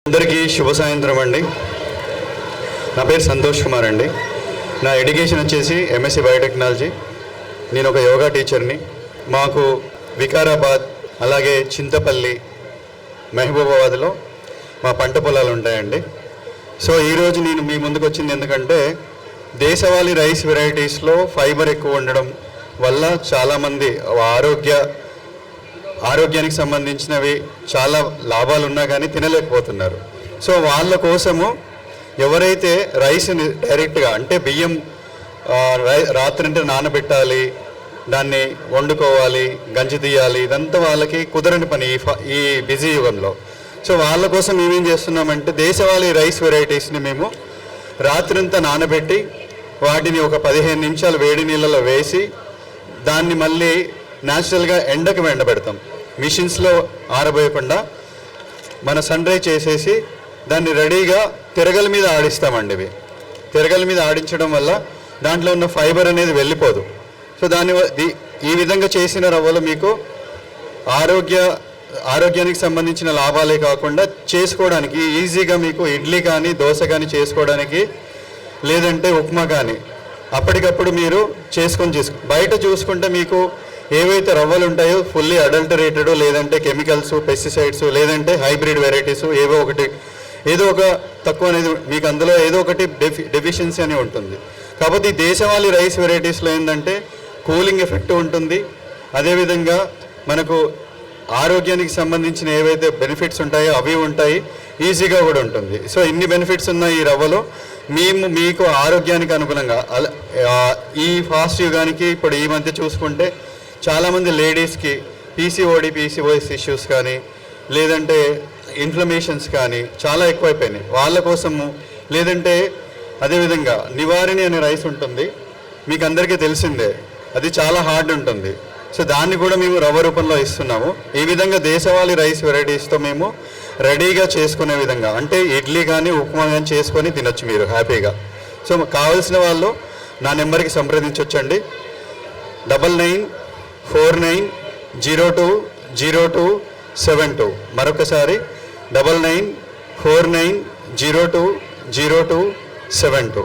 అందరికీ శుభ సాయంత్రం అండి. నా పేరు సంతోష్ కుమార్ అండి. నా ఎడ్యుకేషన్ వచ్చేసి ఎంఎస్సి బయోటెక్నాలజీ. నేను ఒక యోగా టీచర్ని. మాకు వికారాబాద్, అలాగే చింతపల్లి, మహబూబాబాద్లో మా పంట పొలాలు ఉంటాయండి. సో ఈరోజు నేను మీ ముందుకు వచ్చింది ఎందుకంటే దేశవాళీ రైస్ వెరైటీస్లో ఫైబర్ ఎక్కువ ఉండడం వల్ల చాలామంది ఆరోగ్యానికి సంబంధించినవి చాలా లాభాలు ఉన్నా కానీ తినలేకపోతున్నారు. సో వాళ్ళ కోసము ఎవరైతే రైస్ని డైరెక్ట్గా అంటే బియ్యం రాత్రి నానబెట్టాలి, దాన్ని వండుకోవాలి, గంజి తీయాలి, ఇదంతా వాళ్ళకి కుదరని పని ఈ బిజీ యుగంలో. సో వాళ్ళ కోసం మేమేం చేస్తున్నామంటే దేశవాళీ రైస్ వెరైటీస్ని మేము రాత్రంతా నానబెట్టి వాటిని ఒక 15 నిమిషాలు వేడి నీళ్ళలో వేసి దాన్ని మళ్ళీ న్యాచురల్గా ఎండకు ఎండబెడతాం. మిషన్స్లో ఆరబోయకుండా మన సన్ డ్రై చేసేసి దాన్ని రెడీగా తిరగల మీద ఆడిస్తామండి. ఇవి తిరగల మీద ఆడించడం వల్ల దాంట్లో ఉన్న ఫైబర్ అనేది వెళ్ళిపోదు. సో ఈ విధంగా చేసిన రవ్వలు మీకు ఆరోగ్యానికి సంబంధించిన లాభాలే కాకుండా చేసుకోవడానికి ఈజీగా మీకు ఇడ్లీ కానీ దోశ కానీ చేసుకోవడానికి, లేదంటే ఉప్మా కానీ అప్పటికప్పుడు మీరు బయట చూసుకుంటే మీకు ఏవైతే రవ్వలు ఉంటాయో ఫుల్లీ అడల్టరేటెడ్, లేదంటే కెమికల్స్, పెస్టిసైడ్స్, లేదంటే హైబ్రిడ్ వెరైటీస్ ఏదో ఒక తక్కువ అనేది మీకు అందులో ఏదో ఒకటి డెఫిషియన్సీ అని ఉంటుంది. కాబట్టి ఈ దేశవాళీ రైస్ వెరైటీస్లో ఏంటంటే కూలింగ్ ఎఫెక్ట్ ఉంటుంది. అదేవిధంగా మనకు ఆరోగ్యానికి సంబంధించిన ఏవైతే బెనిఫిట్స్ ఉంటాయో అవి ఉంటాయి, ఈజీగా కూడా ఉంటుంది. సో ఇన్ని బెనిఫిట్స్ ఉన్న ఈ రవ్వలో మీకు ఆరోగ్యానికి అనుగుణంగా ఈ ఫాస్ట్ యుగానికి ఇప్పుడు ఈ మధ్య చూసుకుంటే చాలామంది లేడీస్కి పీసీఓఎస్ ఇష్యూస్ కానీ, లేదంటే ఇన్ఫ్లమేషన్స్ కానీ చాలా ఎక్కువైపోయినాయి. వాళ్ళ కోసము, లేదంటే అదేవిధంగా నివారిణి అనే రైస్ ఉంటుంది, మీకు అందరికీ తెలిసిందే, అది చాలా హార్డ్ ఉంటుంది. సో దాన్ని కూడా మేము రవ్వ రూపంలో ఇస్తున్నాము. ఈ విధంగా దేశవాళీ రైస్ వెరైటీస్తో మేము రెడీగా చేసుకునే విధంగా, అంటే ఇడ్లీ కానీ ఉప్మా కానీ చేసుకొని తినొచ్చు మీరు హ్యాపీగా. సో కావాల్సిన వాళ్ళు నా నెంబర్కి సంప్రదించవచ్చండి. 9949020272. మరొకసారి 9949020272.